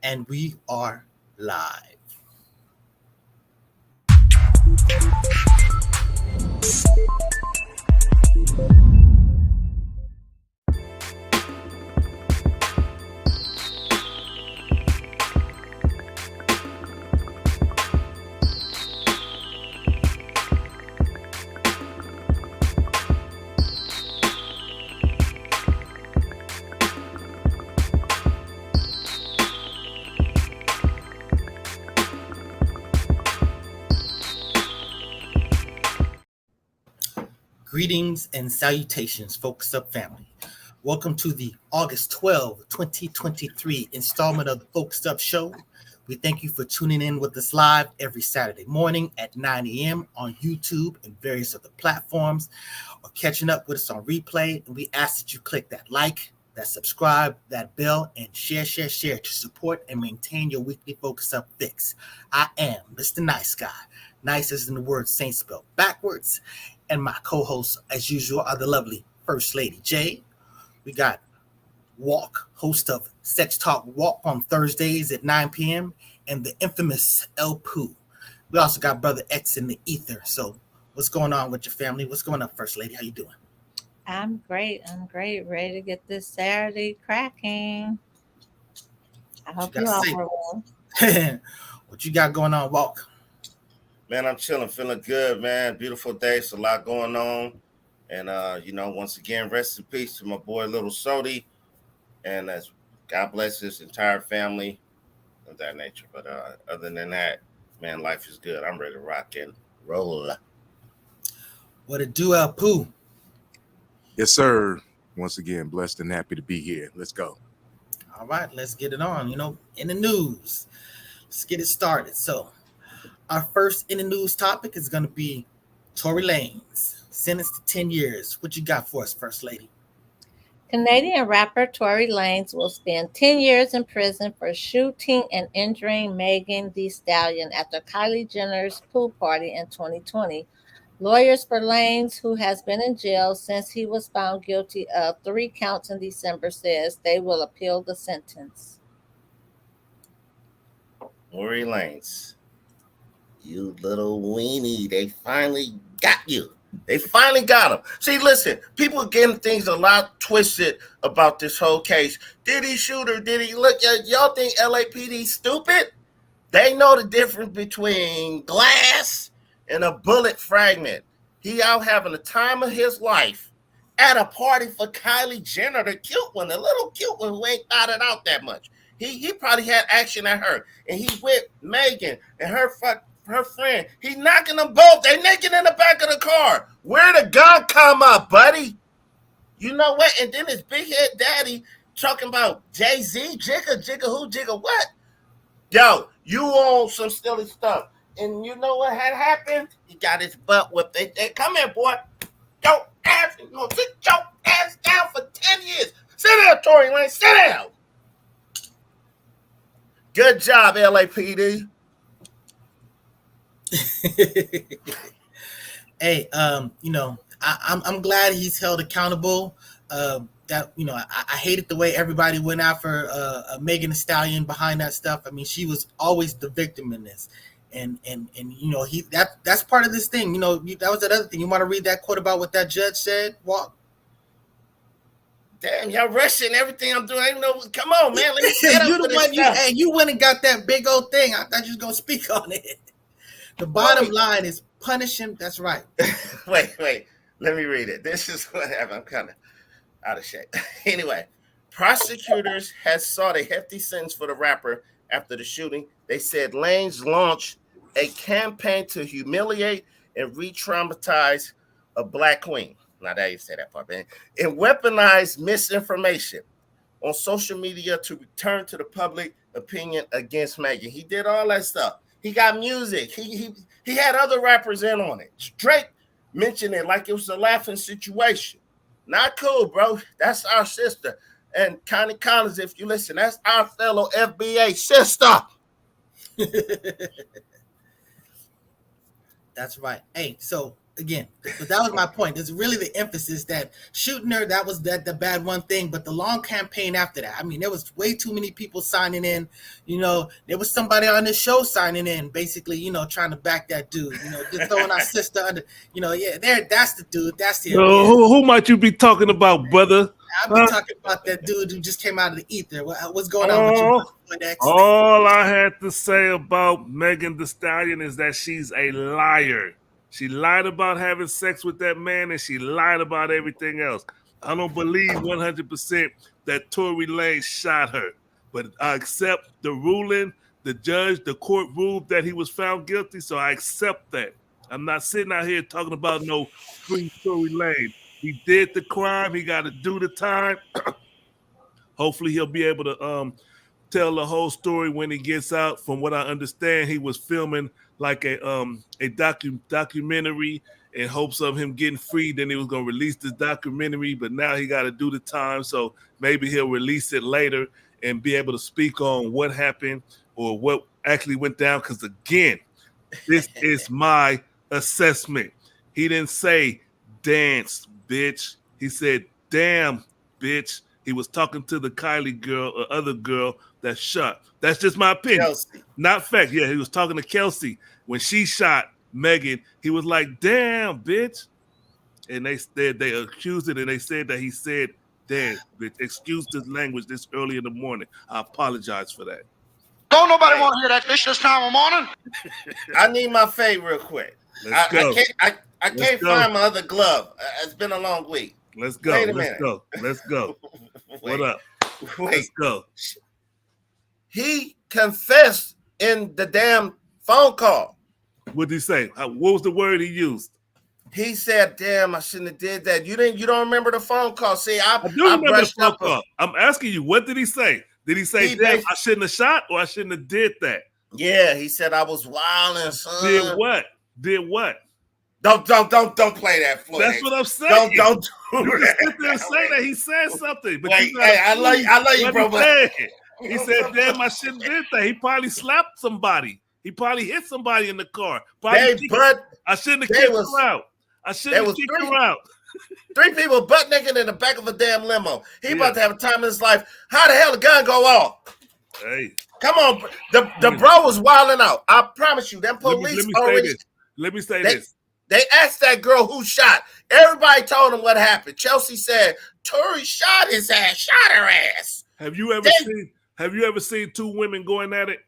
And we are live. Greetings and salutations, Focus Up family. Welcome to the August 12, 2023 installment of the Focus Up Show. We thank you for tuning in with us live every Saturday morning at 9 a.m. on YouTube and various other platforms, or catching up with us on replay. And we ask that you click that like, that subscribe, that bell, and share to support and maintain your weekly Focus Up fix. I am Mr. Nice Guy. Nice as in the word Saint spelled backwards. And my co-hosts, as usual, are the lovely First Lady J. We got Walk, host of Sex Talk Walk on Thursdays at 9 p.m. and the infamous El Poo. We also got Brother X in the ether. So what's going on with your family? What's going on, First Lady? How you doing? I'm great. Ready to get this Saturday cracking. I hope you all are well. What you got going on, Walk? Man, I'm chilling, feeling good, man. Beautiful day, so a lot going on. And, once again, rest in peace to my boy, Little Sody. And God bless his entire family of that nature. But other than that, man, life is good. I'm ready to rock and roll. What it do, El Poo? Yes, sir. Once again, blessed and happy to be here. Let's go. All right, let's get it on. In the news, let's get it started. So, our first in the news topic is going to be Tory Lanez, sentenced to 10 years. What you got for us, First Lady? Canadian rapper Tory Lanez will spend 10 years in prison for shooting and injuring Megan Thee Stallion after Kylie Jenner's pool party in 2020. Lawyers for Lanez, who has been in jail since he was found guilty of 3 counts in December, says they will appeal the sentence. Tory Lanez, you little weenie, they finally got you. They finally got him. See, listen, people are getting things a lot twisted about this whole case. Did he shoot her? Did he look at y'all think LAPD stupid? They know the difference between glass and a bullet fragment. He out having the time of his life at a party for Kylie Jenner, the cute one, the little cute one who ain't thought it out that much. He probably had action at her, and he with Megan and her friend. He knocking them both. They naked in the back of the car. Where the gun come up, buddy? You know what? And then his big head daddy talking about Jay-Z, jigga who, jigga what? Yo, you on some silly stuff. And you know what had happened? He got his butt whipped. They come here, boy. Your ass, sit your ass down for 10 years. Sit down, Tory Lanez. Sit down. Good job, LAPD. Hey, I'm glad he's held accountable. I hated the way everybody went after Megan Thee Stallion behind that stuff. I mean, she was always the victim in this, and that's part of this thing. That was that other thing. You want to read that quote about what that judge said? Walk. Damn, y'all rushing everything I'm doing. I don't know. Come on, man. Let me set up for this stuff. You went and got that big old thing. I thought you was gonna speak on it. The bottom line is punish him. That's right. Wait. Let me read it. This is what happened. I'm kind of out of shape. Anyway, prosecutors has sought a hefty sentence for the rapper after the shooting. They said Lanez launched a campaign to humiliate and re-traumatize a black queen. Not that you say that part, man. And weaponize misinformation on social media to return to the public opinion against Megan. He did all that stuff. He got music. He had other rappers in on it. Drake mentioned it like it was a laughing situation. Not cool, bro. That's our sister. And Connie Collins, if you listen, that's our fellow FBA sister. That's right. Hey, so again, but that was my point. There's really the emphasis that shooting her, that was the bad one thing, but the long campaign after that. I mean, there was way too many people signing in. You know, there was somebody on this show signing in, basically, you know, trying to back that dude. You know, just throwing our sister under. You know, yeah, that's the dude. That's him. Yeah. Who might you be talking about, brother? I've been talking about that dude who just came out of the ether. What's going on with you? All I had to say about Megan Thee Stallion is that she's a liar. She lied about having sex with that man, and she lied about everything else. I don't believe 100% that Tory Lanez shot her, but I accept the ruling. The judge, the court ruled that he was found guilty, so I accept that. I'm not sitting out here talking about no free Tory Lanez. He did the crime. He got to do the time. Hopefully, he'll be able to tell the whole story when he gets out. From what I understand, he was filming like a documentary in hopes of him getting free. Then he was going to release this documentary, but now he got to do the time. So maybe he'll release it later and be able to speak on what happened or what actually went down. Because again, this is my assessment. He didn't say dance, bitch. He said, damn, bitch. He was talking to the Kylie girl or other girl that shot. That's just my opinion. Kelsey. Not fact. Yeah, he was talking to Kelsey. When she shot Megan, he was like, damn, bitch. And they accused it, and they said that he said, damn, bitch. Excuse this language this early in the morning. I apologize for that. Don't nobody want to hear that fish this time of morning. I need my fade real quick. Let's go. I can't find my other glove. It's been a long week. Let's go. Wait a Let's minute. Let's go. What up? Wait. Let's go. He confessed in the damn phone call. What did he say? What was the word he used? He said, "Damn, I shouldn't have did that." You don't remember the phone call? See, I do remember the phone up call. I'm asking you, what did he say? Did he say, "Damn, I shouldn't have shot," or "I shouldn't have did that"? Yeah, he said I was wilding, son. Did what? Did what? Don't play that, Floyd. That's what I'm saying. Don't do You that. can sit there and say that he said something, but Wait, you hey, I love you, bro. He said, "Damn, I shouldn't did that." He probably slapped somebody. He probably hit somebody in the car. I shouldn't have kicked her out. I shouldn't have kicked her out. 3 people butt naked in the back of a damn limo. He about to have a time in his life. How the hell the gun go off? Hey, come on, the bro was wilding out. I promise you, them police Let me say this. They asked that girl who shot. Everybody told him what happened. Chelsea said Tory shot his ass, shot her ass. Have you ever seen 2 women going at it?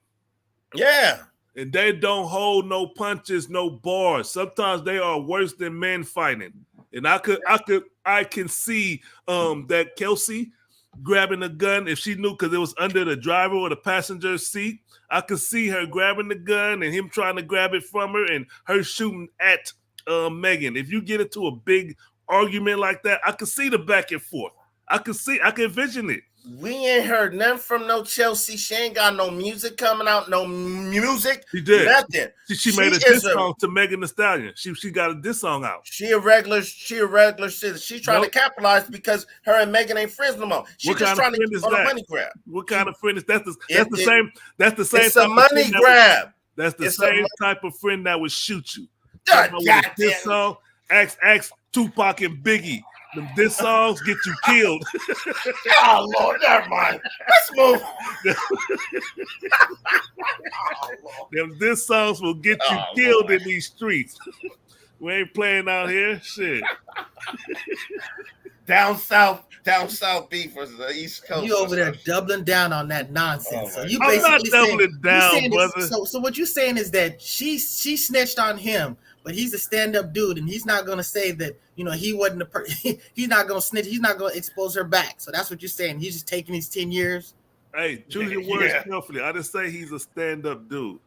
Yeah. And they don't hold no punches, no bars. Sometimes they are worse than men fighting. And I can see that Kelsey grabbing the gun if she knew, because it was under the driver or the passenger seat. I could see her grabbing the gun and him trying to grab it from her and her shooting at Megan. If you get into a big argument like that, I could see the back and forth. I can envision it. We ain't heard nothing from no Chelsea. She ain't got no music coming out, no music. She did. Nothing. She made a diss song to Megan Thee Stallion. She got a diss song out. She a regular citizen. She's trying to capitalize because her and Megan ain't friends no more. She's just trying to get on a money grab. What kind of friend is that? That's the same. It's a money grab. That's the same type of friend that would shoot you. This song, ask Tupac and Biggie. Them diss songs get you killed. Oh Lord, never mind. Let's move. Them diss songs will get you killed in these streets. We ain't playing out here. Shit. Down south beef versus the East Coast. You over there doubling down on that nonsense. So you I'm not doubling down, brother. So what you're saying is that she snitched on him, but he's a stand-up dude, and he's not going to say that, he wasn't he's not going to snitch. He's not going to expose her back. So that's what you're saying. He's just taking his 10 years. Hey, choose your words carefully. I didn't say he's a stand-up dude.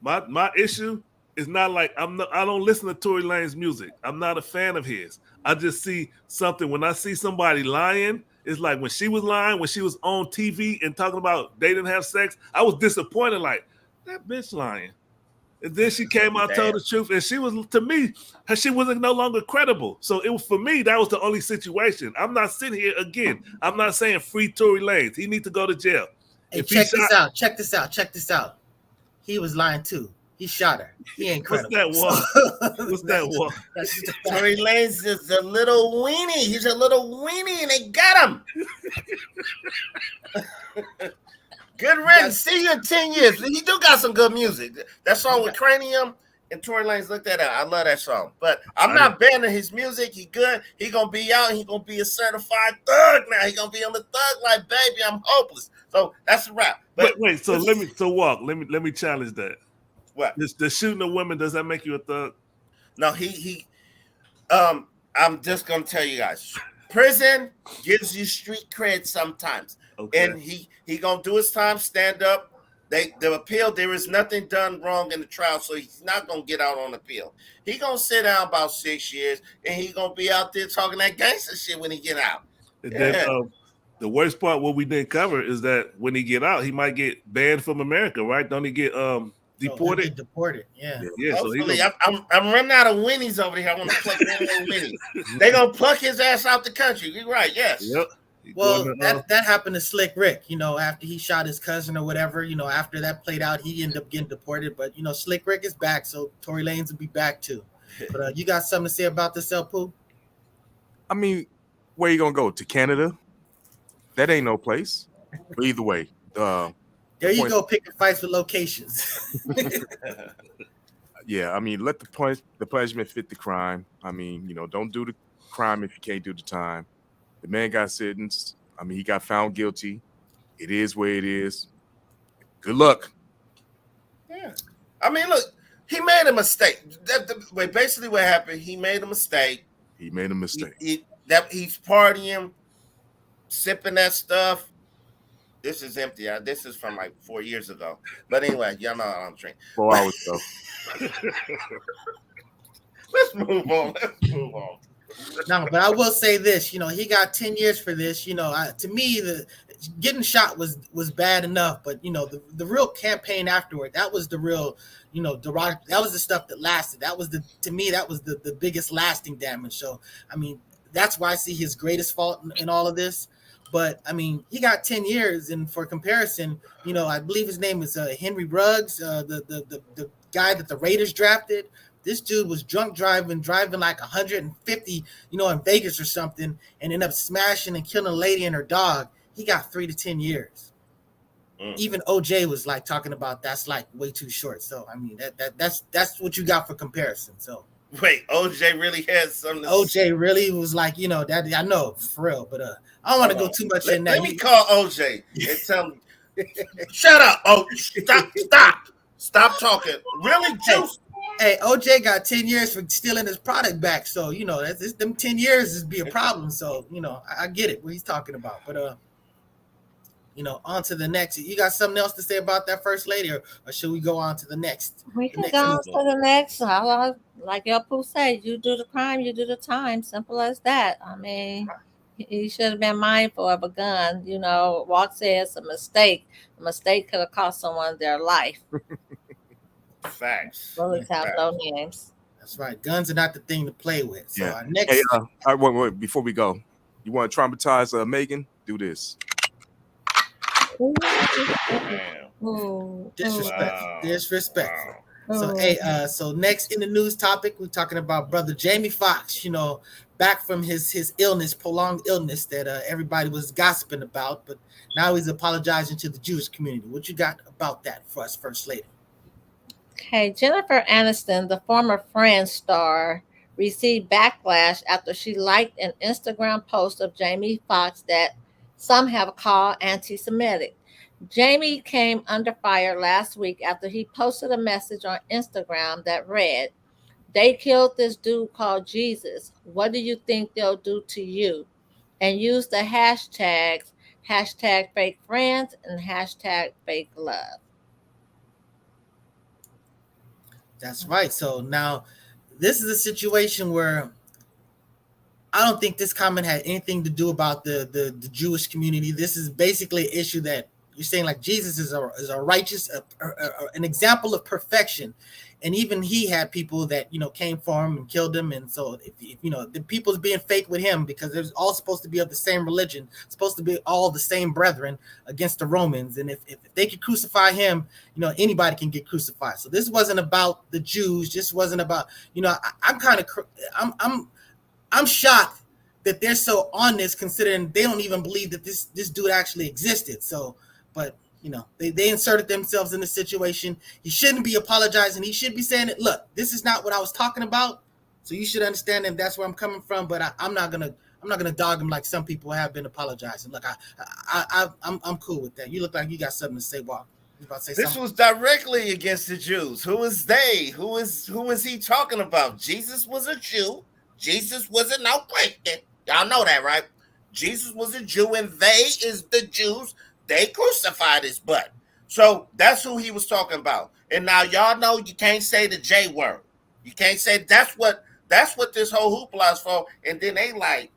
My issue is not like I don't listen to Tory Lanez music. I'm not a fan of his. I just see something. When I see somebody lying, it's like when she was lying, when she was on TV and talking about they didn't have sex, I was disappointed. Like, that bitch lying. And then she came out, told the truth, and she was, to me, she wasn't no longer credible. So it was, for me, that was the only situation. I'm not sitting here again. I'm not saying free Tory Lanez. He needs to go to jail. Hey, check this out. He was lying too. He shot her. He ain't What's credible. that walk? What's that walk? That's just a fact. Tory Lanez is a little weenie. He's a little weenie, and they got him. Good riddance. See you in 10 years. He do got some good music. That song with Cranium and Tory Lanez, look that up. I love that song. But I'm not banning his music. He good. He gonna be out. He gonna be a certified thug now. He gonna be on the thug like, baby, I'm hopeless. So that's a wrap. But wait. So let me challenge that. What? The shooting of women, does that make you a thug? No, I'm just gonna tell you guys. Prison gives you street cred sometimes. Okay. And he gonna do his time, stand up. The appeal, there is nothing done wrong in the trial, so he's not gonna get out on appeal. He gonna sit down about 6 years, and he gonna be out there talking that gangster shit when he get out. And Yeah. then the worst part, what we didn't cover, is that when he get out, he might get banned from America, right? Don't he get deported? Get deported, yeah. Yeah. Hopefully, I'm running out of winnies over here. I want to pluck one more winnie. They gonna pluck his ass out the country. You're right. Yes. Yep. Well, that happened to Slick Rick, after he shot his cousin or whatever, after that played out, he ended up getting deported. But, Slick Rick is back, so Tory Lanez will be back too. But you got something to say about this, Pooh? I mean, where you going to go? To Canada? That ain't no place. But either way. There you go, picking fights with locations. Yeah, I mean, let the punishment fit the crime. I mean, don't do the crime if you can't do the time. The man got sentenced. I mean, he got found guilty. It is where it is. Good luck. Yeah. I mean, look, he made a mistake. Basically what happened, he made a mistake. He made a mistake. He's partying, sipping that stuff. This is empty. This is from like 4 years ago. But anyway, y'all know I don't drink. 4 hours ago. Let's move on. No, but I will say this, he got 10 years for this. To me, the getting shot was bad enough, but the real campaign afterward, that was the real, that was the stuff that lasted. That was to me, that was the biggest lasting damage. So, I mean, that's why I see his greatest fault in all of this. But I mean, he got 10 years, and for comparison, I believe his name is Henry Ruggs, the guy that the Raiders drafted. This dude was drunk driving like 150, in Vegas or something, and ended up smashing and killing a lady and her dog. He got 3 to 10 years. Even OJ was like talking about that's like way too short. So I mean that's what you got for comparison. So wait, OJ really had something. OJ really was like, that I know for real, but I don't want to go too much in that. Let me call OJ and tell him. Shut up! Oh, stop talking. Really, Juice. Hey, OJ got 10 years for stealing his product back. So, them 10 years is be a problem. So, I get it, what he's talking about. But, on to the next. You got something else to say about that first lady, or should we go on to the next? We can go on to the next. Like your Pooh said, you do the crime, you do the time. Simple as that. I mean, he should have been mindful of a gun. Walk said it's a mistake. A mistake could have cost someone their life. Facts. Bullets have no names. That's right. Guns are not the thing to play with. So yeah. Our next. Hey, wait, before we go, you want to traumatize Megan? Do this. Disrespectful. So so next in the news topic, we're talking about brother Jamie Foxx. Back from his illness, prolonged illness that everybody was gossiping about, but now he's apologizing to the Jewish community. What you got about that for us, First Lady? Okay, Jennifer Aniston, the former Friends star, received backlash after she liked an Instagram post of Jamie Foxx that some have called anti-Semitic. Jamie came under fire last week after he posted a message on Instagram that read, "They killed this dude called Jesus. What do you think they'll do to you?" And used the hashtags #fake friends and #fake love. That's right. So now this is a situation where I don't think this comment had anything to do about the Jewish community. This is basically an issue that you're saying like Jesus is a righteous, an example of perfection. And even he had people that, came for him and killed him. And so, if the people's being fake with him because they're all supposed to be of the same religion, supposed to be all the same brethren against the Romans. And if they could crucify him, anybody can get crucified. So this wasn't about the Jews. This wasn't about, I'm shocked that they're so on this, considering they don't even believe that this dude actually existed. So, but they inserted themselves in the situation. He shouldn't be apologizing. He should be saying it. Look, this is not what I was talking about. So you should understand, and that's where I'm coming from. But I'm not gonna dog him like some people have been apologizing. Look, I'm cool with that. You look like you got something to say, Bob. You about to say this something? was directly against the Jews. Who is they? Who is he talking about? Jesus was a Jew. Jesus wasn't no Christian. Y'all know that, right? Jesus was a Jew, and they is the Jews. They crucified his butt. So that's who he was talking about. And now y'all know you can't say the J word. You can't say that's what this whole hoopla is for. And then they like,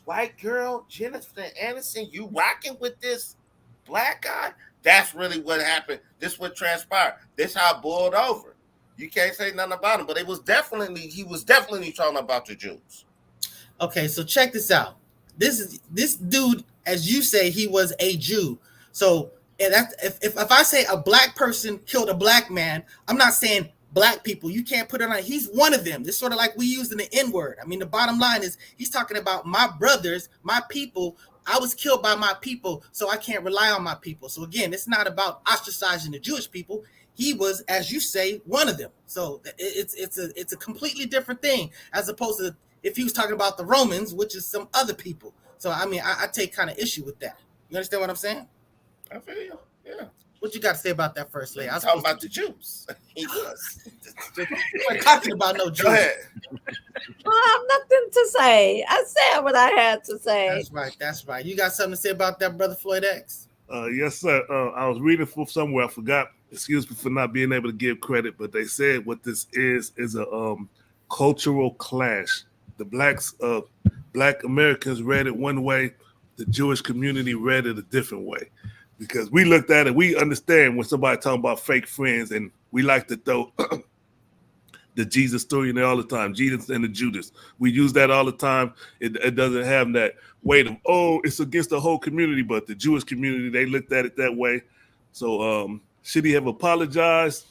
white girl, Jennifer Aniston, you rocking with this black guy? That's really what happened. This what transpired. This how it boiled over. You can't say nothing about him, but he was definitely talking about the Jews. Okay, so check this out. This dude, as you say, he was a Jew. So if I say a black person killed a black man, I'm not saying black people. You can't put it on. He's one of them. It's sort of like we use in the N-word. I mean, the bottom line is he's talking about my brothers, my people. I was killed by my people, so I can't rely on my people. So again, it's not about ostracizing the Jewish people. He was, as you say, one of them. So it's a completely different thing as opposed to if he was talking about the Romans, which is some other people. So I mean, I take kind of issue with that. You understand what I'm saying? I feel you. Yeah. What you got to say about that, First Lady? I was talking about the Jews. He was. You weren't talking about no Jews. Go ahead. I have nothing to say. I said what I had to say. That's right. You got something to say about that, Brother Floyd X? Yes, sir. I was reading from somewhere. I forgot. Excuse me for not being able to give credit, but they said what this is a cultural clash. The black Americans read it one way. The Jewish community read it a different way. Because we looked at it, we understand when somebody talking about fake friends, and we like to throw the Jesus story in there all the time, Jesus and the Judas. We use that all the time. It doesn't have that weight of, it's against the whole community, but the Jewish community, they looked at it that way. So should he have apologized?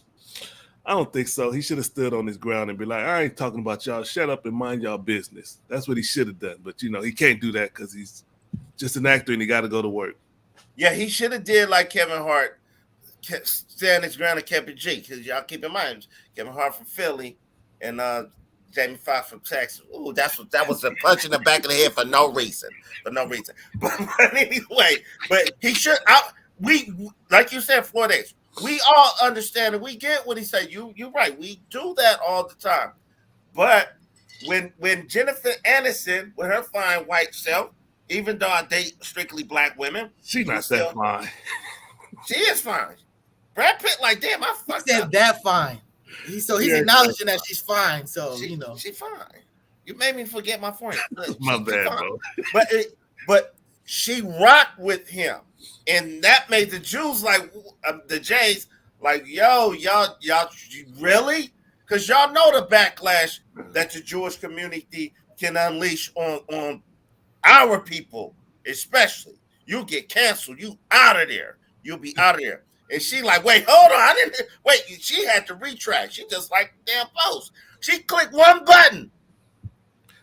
I don't think so. He should have stood on his ground and be like, I ain't talking about y'all. Shut up and mind y'all business. That's what he should have done. But, he can't do that because he's just an actor and he got to go to work. Yeah, he should have did like Kevin Hart, stand his ground and kept it G. Because y'all keep in mind, Kevin Hart from Philly and Jamie Foxx from Texas. Ooh, that was a punch in the back of the head for no reason. But anyway, but he should. We like you said, Floyd X. We all understand and we get what he said. You're right. We do that all the time. But when Jennifer Aniston with her fine white self, even though I date strictly black women, she's not that fine. She is fine. Brad Pitt, like, damn, I fucked up. That fine. He's acknowledging that she's fine. So she's fine. You made me forget my point. My bad, bro. But she rocked with him, and that made the Jews like the Jays like, yo, y'all really? Because y'all know the backlash that the Jewish community can unleash on our people, especially. You get canceled. You out of there. You'll be out of there. And she like, wait, hold on. I didn't wait. She had to retract. She just like damn post. She clicked one button.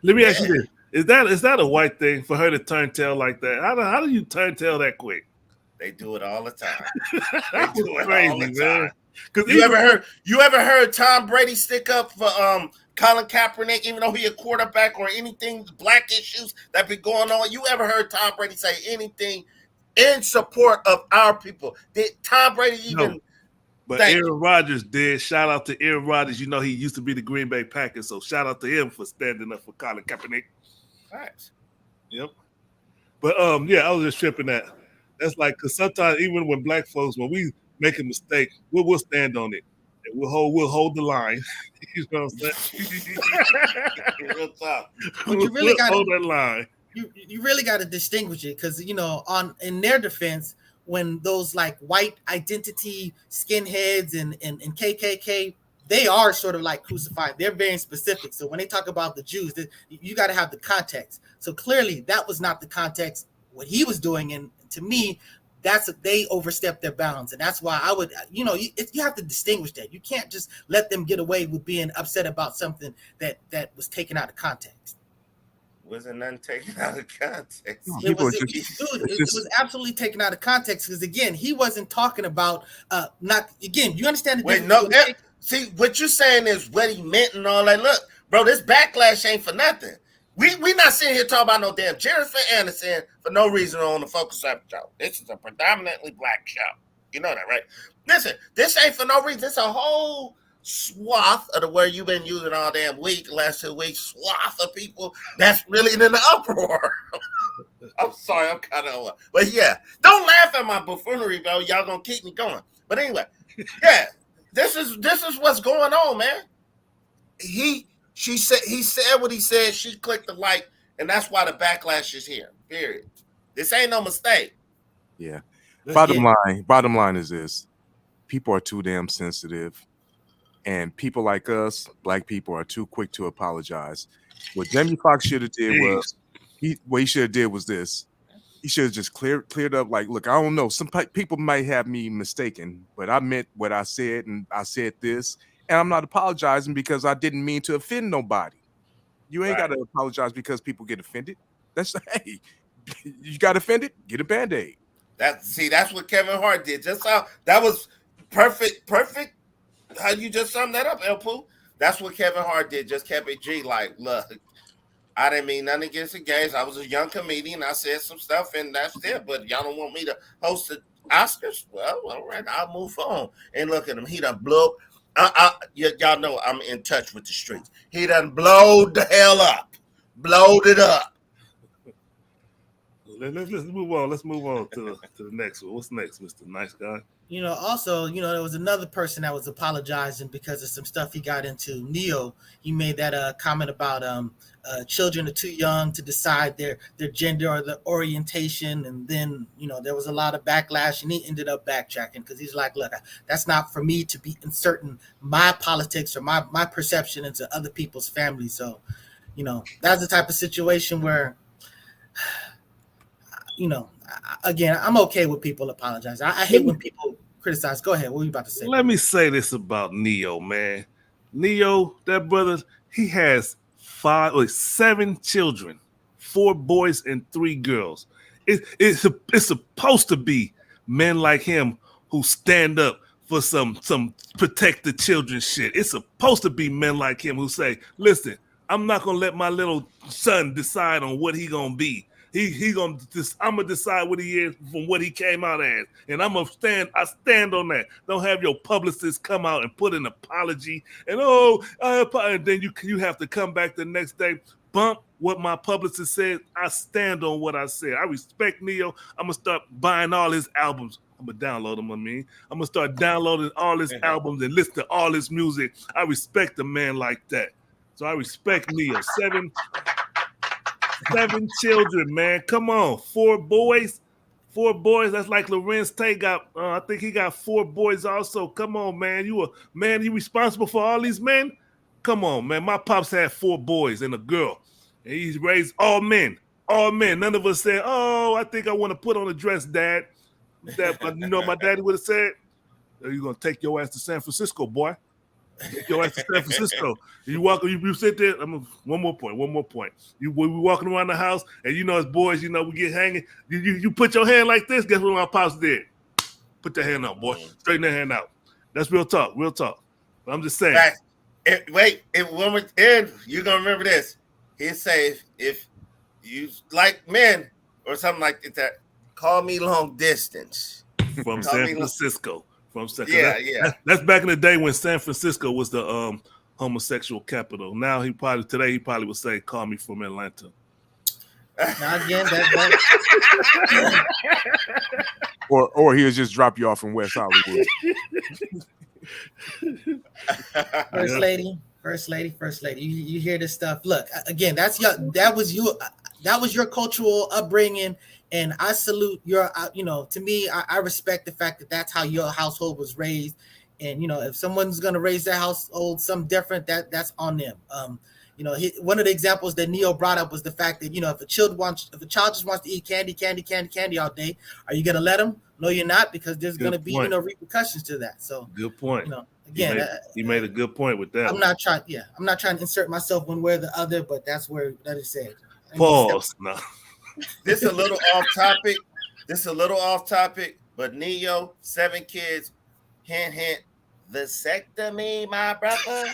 Let me ask you this: is that a white thing for her to turn tail like that? How do you turn tail that quick? They do it all the time. That's crazy, man. Because you ever heard Tom Brady stick up for Colin Kaepernick, even though he a quarterback, or anything black issues that be going on? You ever heard Tom Brady say anything in support of our people? Did Tom Brady even? No, but Aaron Rodgers did. Shout out to Aaron Rodgers. You know he used to be the Green Bay Packers, so shout out to him for standing up for Colin Kaepernick. Right. Yep. But I was just tripping that. That's like, because sometimes even when black folks, when we make a mistake, we'll stand on it. And we'll hold the line. You know what I'm saying? Real tough. But you really got hold that line. You really got to distinguish it, because in their defense, when those like white identity skinheads and KKK, they are sort of like crucified. They're very specific. So when they talk about the Jews, you got to have the context. So clearly that was not the context, what he was doing. And to me, they overstepped their bounds. And that's why I would, you have to distinguish that. You can't just let them get away with being upset about something that was taken out of context. Wasn't nothing taken out of context. It was absolutely taken out of context because, again, he wasn't talking about you understand the difference. See, what you're saying is what he meant and all that. Look, bro, this backlash ain't for nothing. We not sitting here talking about no damn Jennifer Aniston for no reason on the Focuz show. This is a predominantly black show. You know that, right? Listen, this ain't for no reason. It's a whole swath of the word you've been using all damn week, the last 2 weeks, swath of people that's really in the uproar. I'm sorry, I'm kind of, but yeah, don't laugh at my buffoonery, bro. Y'all gonna keep me going. But anyway, yeah, this is what's going on, man. He said what he said. She clicked the like, and that's why the backlash is here. Period. This ain't no mistake. Yeah. Bottom line is this: people are too damn sensitive. And people like us, black people, are too quick to apologize. What Jamie Foxx should have did was this. He should have just cleared up. Like, look, I don't know. Some people might have me mistaken, but I meant what I said, and I said this, and I'm not apologizing because I didn't mean to offend nobody. You ain't got to apologize because people get offended. That's hey, you got offended, get a Band-Aid. That's what Kevin Hart did. Just how that was perfect. How you just summed that up, El Pooh? That's what Kevin Hart did. Just kept it G. Like, look, I didn't mean nothing against the gays. I was a young comedian. I said some stuff, and that's it. But y'all don't want me to host the Oscars? Well, all right, I'll move on. And look at him. He done blew up. Y'all know I'm in touch with the streets. He done blowed the hell up. Blowed it up. Let's move on. Let's move on to the next one. What's next, Mr. Nice Guy? Also, there was another person that was apologizing because of some stuff he got into. Neo, he made that comment about children are too young to decide their gender or their orientation, and then there was a lot of backlash, and he ended up backtracking because he's like, look, that's not for me to be inserting my politics or my perception into other people's families. So, that's the type of situation where, again, I'm okay with people apologizing. I hate when people criticize. Go ahead. What were you about to say? Let me say this about Neo, man. Neo, that brother, he has 7 children, 4 boys and 3 girls. It's supposed to be men like him who stand up for some protect the children shit. It's supposed to be men like him who say, listen, I'm not going to let my little son decide on what he going to be. I'm gonna decide what he is from what he came out as, and I stand on that. Don't have your publicist come out and put an apology and and then you have to come back the next day, bump what my publicist said. I stand on what I said. I respect Neo. I'm gonna start buying all his albums. I'm gonna download them. I'm gonna start downloading all his albums and listen to all his music. I respect a man like that. So I respect Neo. 7 children, man. Come on. 4 boys. That's like Lorenz Tate got. I think he got 4 boys also. Come on, man. You responsible for all these men? Come on, man. My pops had 4 boys and a girl. And he's raised all men. All men. None of us said, I think I want to put on a dress, Dad. My daddy would have said, you're going to take your ass to San Francisco, boy. Take your ass to San Francisco. You sit there. One more point. We walking around the house, and as boys, we get hanging. You put your hand like this. Guess what my pops did? Put your hand out, boy. Straighten that hand out. That's real talk. But I'm just saying. Wait, you're gonna remember this. He'd say if you like men or something like that, call me long distance from San Francisco. Yeah. That's back in the day when San Francisco was the homosexual capital. Now he probably would say, "Call me from Atlanta." Now again, or he'll just drop you off from West Hollywood. First lady. You hear this stuff? Look, again, that was you. that was your cultural upbringing, and I salute your. To me, I respect the fact that that's how your household was raised, and if someone's gonna raise their household something different, that's on them. One of the examples that Neo brought up was the fact that if a child just wants to eat candy all day, are you gonna let them? No, you're not, because there's gonna be repercussions to that. So good point. Again, you made a good point with that. I'm not trying to insert myself one way or the other, but that's where that is said. Pause. No. This a little off topic. But Neo, 7 kids, hint, vasectomy, my brother.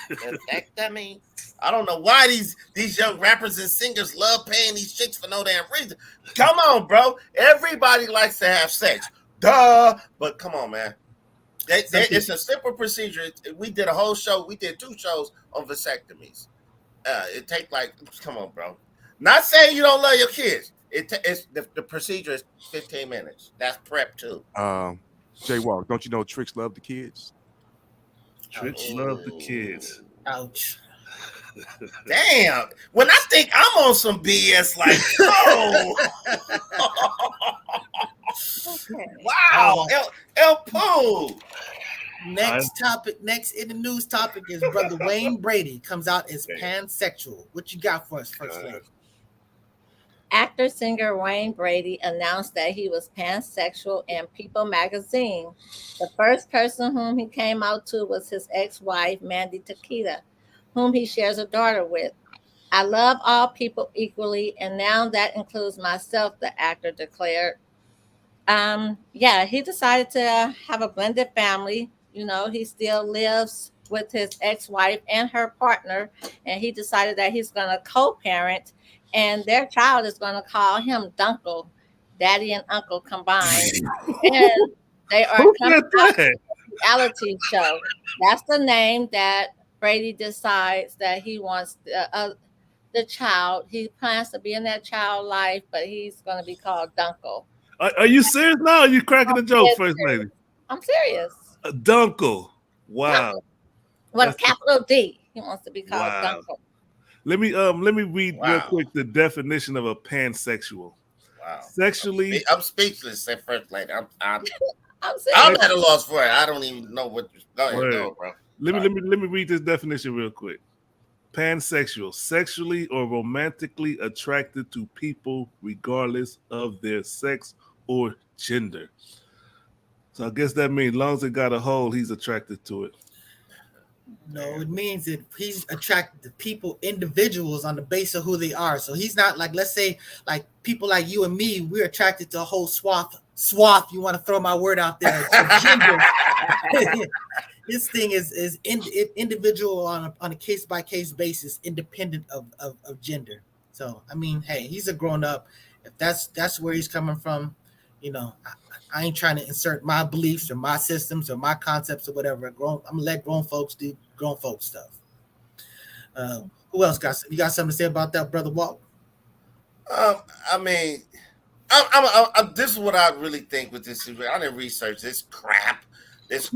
Vasectomy. I don't know why these young rappers and singers love paying these chicks for no damn reason. Come on, bro. Everybody likes to have sex. Duh. But come on, man. It's a simple procedure. We did a whole show. We did 2 shows on vasectomies. It take come on, bro. Not saying you don't love your kids. It's the procedure is 15 minutes. That's prep too. Jay Walk, don't you know Tricks love the kids? Tricks love the kids. Ouch. Damn. When I think I'm on some BS, wow. El Poo. Next in the news topic is brother Wayne Brady comes out as pansexual. What you got for us, First Lady? Actor-singer Wayne Brady announced that he was pansexual in People magazine. The first person whom he came out to was his ex-wife, Mandy Takita, whom he shares a daughter with. I love all people equally, and now that includes myself, the actor declared. He decided to have a blended family. He still lives with his ex-wife and her partner, and he decided that he's going to co-parent, and their child is going to call him Dunkle, Daddy and Uncle combined. And they are coming out to a reality show. That's the name that Brady decides that he wants the child. He plans to be in that child life, but he's going to be called Dunkle. Are you serious now? Or are you cracking a joke, First Lady? I'm serious. Dunkle. Wow. Dunkle. With a capital D. He wants to be called Dunkle. Let me read real quick the definition of a pansexual. Wow. Sexually, I'm speechless. First Lady, I'm serious. I'm at a loss for it. I don't even know what. Go ahead, bro. Let me read this definition real quick. Pansexual, sexually or romantically attracted to people regardless of their sex or gender. So I guess that means as long as it got a hole, he's attracted to it. No, it means that he's attracted to people, individuals on the basis of who they are. So he's not let's say, people like you and me, we're attracted to a whole swath. You want to throw my word out there? Gender. This thing is individual on a case by case basis, independent of gender. So I mean, hey, he's a grown up. If that's where he's coming from, I ain't trying to insert my beliefs or my systems or my concepts or whatever. I'm gonna let grown folks do grown folk stuff. Who else you got something to say about that, Brother Walt? I mean, this is what I really think with this. I didn't research this crap. This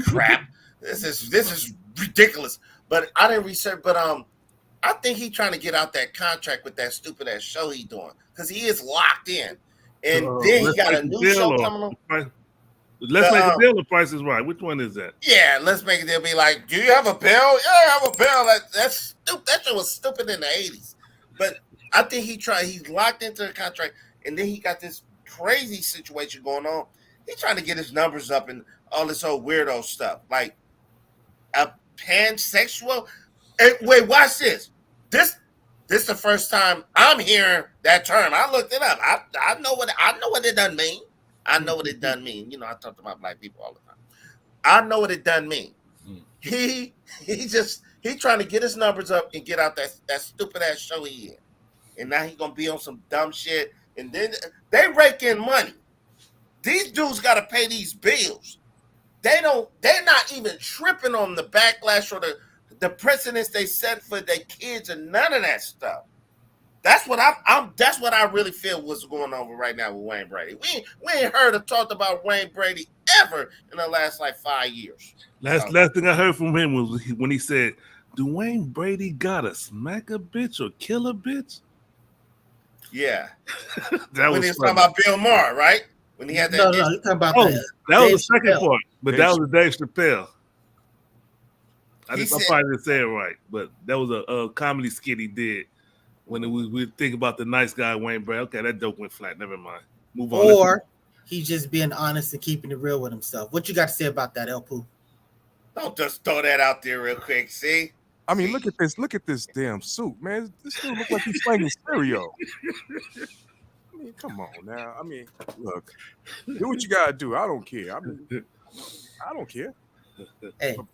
is ridiculous. But I didn't research. But I think he's trying to get out that contract with that stupid ass show he's doing, because he is locked in. And then he got a new show coming on. Let's make a deal. The Price is Right. Which one is that? Yeah, let's make a deal. Be like, do you have a bill? Yeah, I have a bill. That's stupid. That shit was stupid in the 80s. But I think he's locked into the contract, and then he got this crazy situation going on. He's trying to get his numbers up and all this old weirdo stuff. Like a pansexual. Wait, watch this. This is the first time I'm hearing that term. I looked it up. I know what it doesn't mean. I know what it doesn't mean. I talk to my black people all the time. I know what it doesn't mean. He trying to get his numbers up and get out that stupid ass show he in. And now he's gonna be on some dumb shit. And then they rake in money. These dudes gotta pay these bills. They're not even tripping on the backlash or the precedents they set for their kids and none of that stuff. That's what that's what I really feel was going on right now with Wayne Brady. We ain't heard or talked about Wayne Brady ever in the last 5 years. Last thing I heard from him was when he said, "Do Wayne Brady gotta smack a bitch or kill a bitch?" Yeah. That When was he was funny. talking about Bill Maher, right? When he had that. No, you're talking about Oh, that was Dave the second Chappelle. part, but Dave that was the Dave Chappelle. I He said- probably didn't say it right, but that was a comedy skit he did when we think about the nice guy Wayne Brady. Okay, that joke went flat. Never mind. Move on. Or he's just being honest and keeping it real with himself. What you got to say about that, El Poo? Don't just throw that out there real quick. See? I mean, look at this. Look at this damn suit, man. This dude look like he's slanging stereo. I mean, come on now. I mean, look, do what you gotta do. I don't care. I mean, I don't care. Hey, But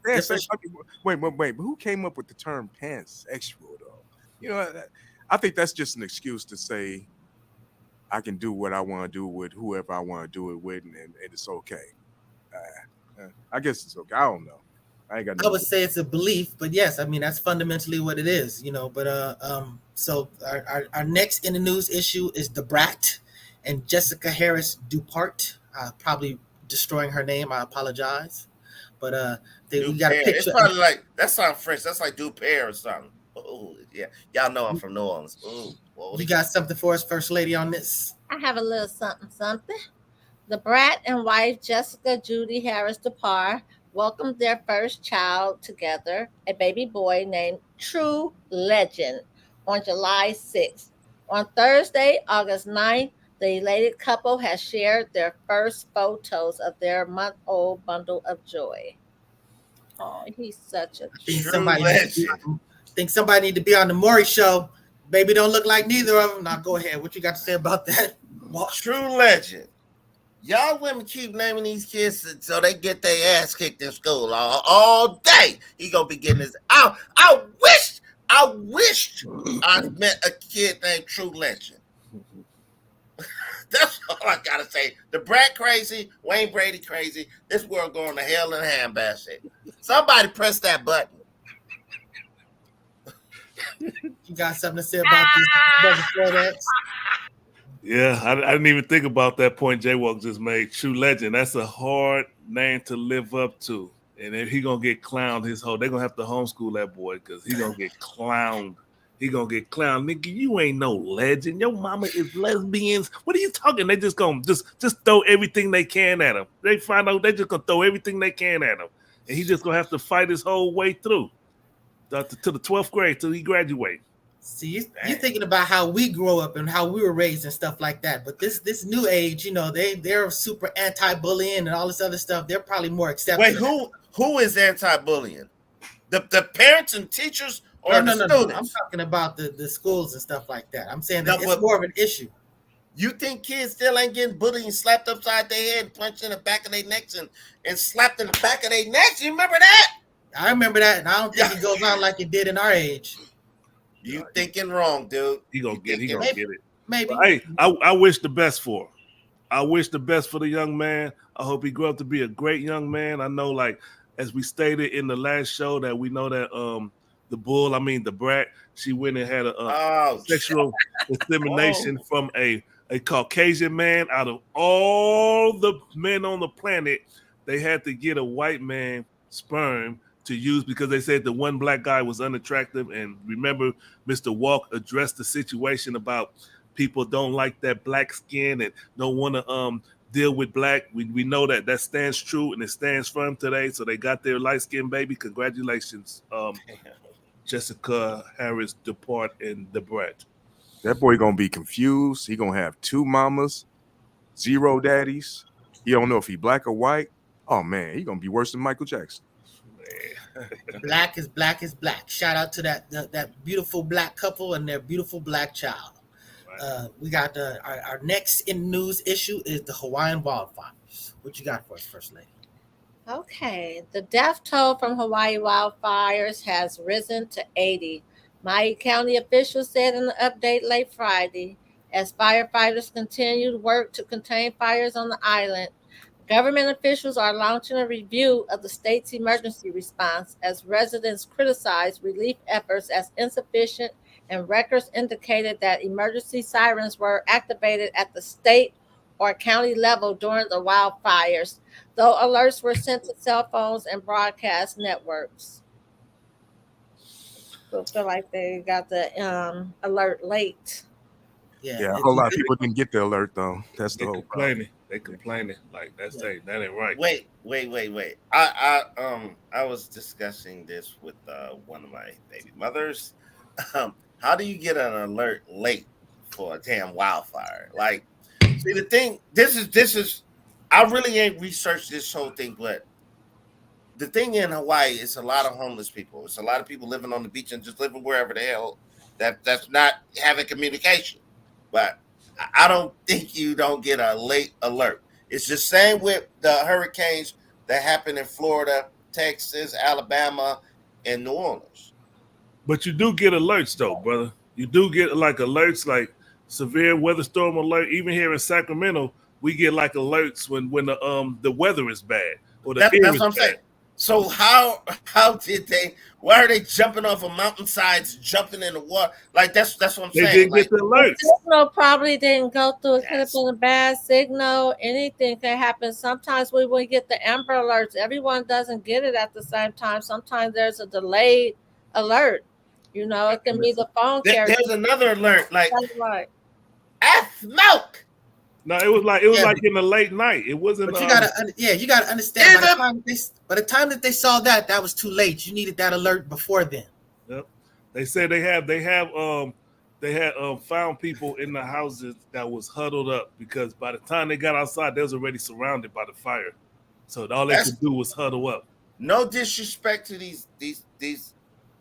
wait. But who came up with the term pansexual though? You know, I think that's just an excuse to say I can do what I want to do with whoever I want to do it with, and it's okay. I guess it's okay. I don't know. I ain't got. I would say it's a belief, but yes, I mean that's fundamentally what it is, you know. But so our next in the news issue is the Brat and Jessica Harris Dupart. Probably destroying her name. I apologize, but we got a picture. It's probably like that sounds French. That's like Dupare or something. Oh yeah, y'all know I'm from New Orleans. Ooh, you got something for us, First Lady, on this? I have a little something. The Brat and wife Jessica Judy Harris Dupart welcomed their first child together, a baby boy named True Legend, on July 6th. On Thursday, August 9th, the elated couple has shared their first photos of their month-old bundle of joy. Oh, he's such a think somebody need to be on the Maury show. Baby don't look like neither of them. Now go ahead. What you got to say about that? True Legend. Y'all women keep naming these kids so they get their ass kicked in school all day. He gonna be getting his. I wished I met a kid named True Legend. That's all I gotta say. The Brat crazy, Wayne Brady crazy. This world going to hell in a handbasket. Somebody press that button. You got something to say about this, brother Fred X? Yeah, I didn't even think about that point J-Walk just made. True Legend. That's a hard name to live up to. And if he gonna get clowned they're gonna have to homeschool that boy because he gonna get clowned. He gonna get clowned. Nigga, you ain't no legend. Your mama is lesbians. What are you talking? They just gonna just throw everything they can at him. They find out they just gonna throw everything they can at him. And he just gonna have to fight his whole way through to the 12th grade till he graduate. See, you're thinking about how we grow up and how we were raised and stuff like that. But this new age, you know, they're super anti-bullying and all this other stuff. They're probably more accepting. Wait, who is anti-bullying? The parents and teachers or the students? No. I'm talking about the schools and stuff like that. I'm saying that it's more of an issue. You think kids still ain't getting bullied and slapped upside their head and punched in the back of their necks and slapped in the back of their necks? You remember that? I remember that, and I don't think it goes on like it did in our age. You thinking wrong, dude. He gonna get it. Maybe. But, hey, I wish the best for him. I wish the best for the young man. I hope he grow up to be a great young man. I know, like as we stated in the last show, that we know that the Brat, she went and had a sexual insemination from a Caucasian man. Out of all the men on the planet, they had to get a white man sperm to use because they said the one black guy was unattractive. And remember, Mr. Walk addressed the situation about people don't like that black skin and don't want to deal with black. We know that stands true and it stands firm today. So they got their light-skinned baby. Congratulations, Jessica Harris Dupart and the Brat. That boy gonna be confused. He gonna have two mamas, zero daddies. He don't know if he black or white. Oh man, he gonna be worse than Michael Jackson. Black is black is black. Shout out to that beautiful black couple and their beautiful black child. We got our next in news issue is the Hawaiian wildfires. What you got for us, First Lady? Okay, the death toll from Hawaii wildfires has risen to 80. Maui County officials said in an update late Friday, as firefighters continue to work to contain fires on the island. Government officials are launching a review of the state's emergency response as residents criticize relief efforts as insufficient, and records indicated that emergency sirens were activated at the state or county level during the wildfires, though alerts were sent to cell phones and broadcast networks. So I feel like they got the alert late. Yeah, a whole lot of people didn't get the alert though. That's the whole problem. They complaining like that ain't right. Wait. I was discussing this with one of my baby mothers. How do you get an alert late for a damn wildfire? Like, see, the thing, this is I really ain't researched this whole thing, but the thing in Hawaii is a lot of homeless people. It's a lot of people living on the beach and just living wherever the hell that's not having communication. But I don't think you don't get a late alert. It's the same with the hurricanes that happen in Florida, Texas, Alabama, and New Orleans. But you do get alerts though, brother. You do get like alerts, like severe weather storm alert. Even here in Sacramento, we get like alerts when the weather is bad or the air is what I'm bad. saying. So how did they? Why are they jumping off of mountainsides, jumping in the water? Like that's what I'm saying. They didn't like, get the alerts. The signal probably didn't go through. It could have been a bad signal. Anything can happen. Sometimes we will get the Amber Alerts. Everyone doesn't get it at the same time. Sometimes there's a delayed alert. You know, it can be the phone carrier. There's another alert, like smoke. No, it was like in the late night. It wasn't. But you gotta understand. By the time that they saw that was too late. You needed that alert before then. Yep. They said they had found people in the houses that was huddled up because by the time they got outside, they was already surrounded by the fire. So all they could do was huddle up. No disrespect to these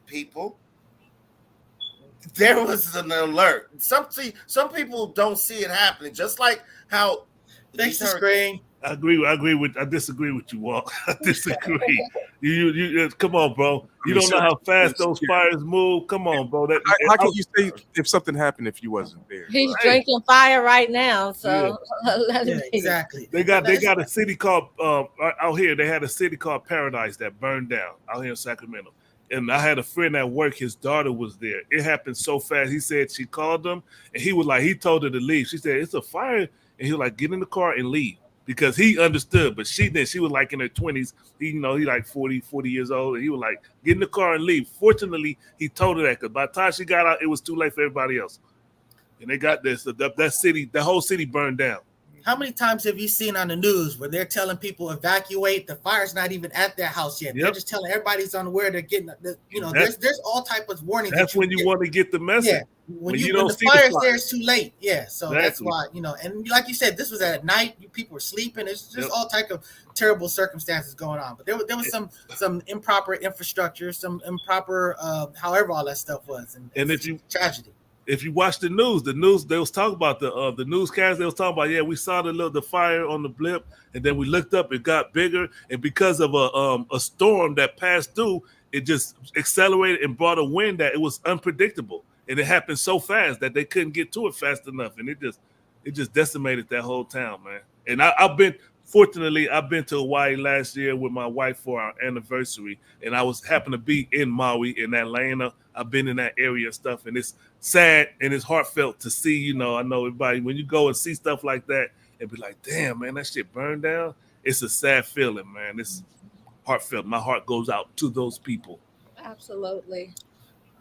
people. There was an alert. Some people don't see it happening. Just like how. Thanks to Screen. I disagree with you, Walt. I disagree. you come on, bro. You don't know how fast those fires move. Come on, bro. How can you say if something happened if you wasn't there? He's drinking fire right now, so let him be. Exactly. They got a city called out here. They had a city called Paradise that burned down out here in Sacramento. And I had a friend at work, his daughter was there. It happened so fast. He said she called him and he told her to leave. She said, it's a fire. And he was like, get in the car and leave. Because he understood, but she was like in her 20s. He like 40 years old. And he was like, get in the car and leave. Fortunately, he told her that because by the time she got out, it was too late for everybody else. And they got this, the whole city burned down. How many times have you seen on the news where they're telling people evacuate? The fire's not even at their house yet. Yep. They're just telling everybody's unaware they're getting. There's all type of warnings. That's when you want to get the message. Yeah. When the fire's there, it's too late. Yeah, so that's why And like you said, this was at night. People were sleeping. It's just all type of terrible circumstances going on. But there was some improper infrastructure, some improper, however all that stuff was, and if you tragedy. If you watch the news they was talking about the newscast. They was talking about we saw the fire on the blip, and then we looked up, it got bigger, and because of a storm that passed through, it just accelerated and brought a wind that it was unpredictable, and it happened so fast that they couldn't get to it fast enough, and it just decimated that whole town, man. And I've been to Hawaii last year with my wife for our anniversary, and I happened to be in Maui in Atlanta. I've been in that area and stuff, and it's sad and it's heartfelt to see, I know everybody, when you go and see stuff like that and be like, damn, man, that shit burned down. It's a sad feeling, man. It's heartfelt. My heart goes out to those people. Absolutely.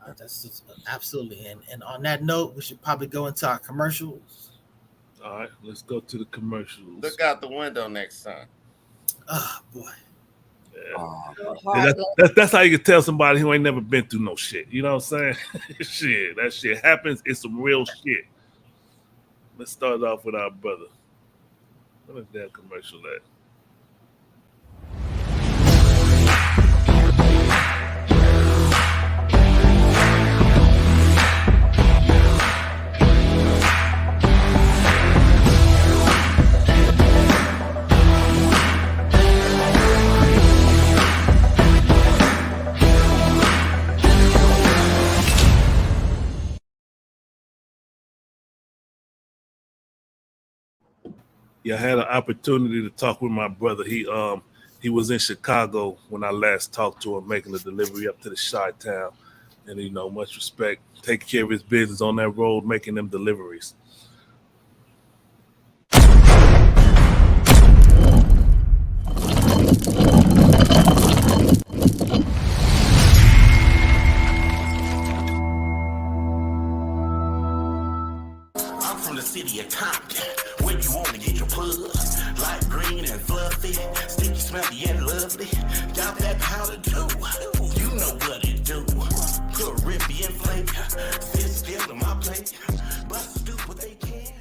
That's just, absolutely. And on that note, we should probably go into our commercials. All right, let's go to the commercials. Look out the window next time. Oh, boy. Yeah. That's how you can tell somebody who ain't never been through no shit. You know what I'm saying? Shit, that shit happens. It's some real shit. Let's start off with our brother. What is that commercial at? Yeah, I had an opportunity to talk with my brother. He was in Chicago when I last talked to him, making a delivery up to the Chi-Town. And, much respect, taking care of his business on that road, making them deliveries. I'm smelly and lovely. Drop that powder too. You know what it do. Caribbean flavor. Sit still in my plate. Bust do what they can.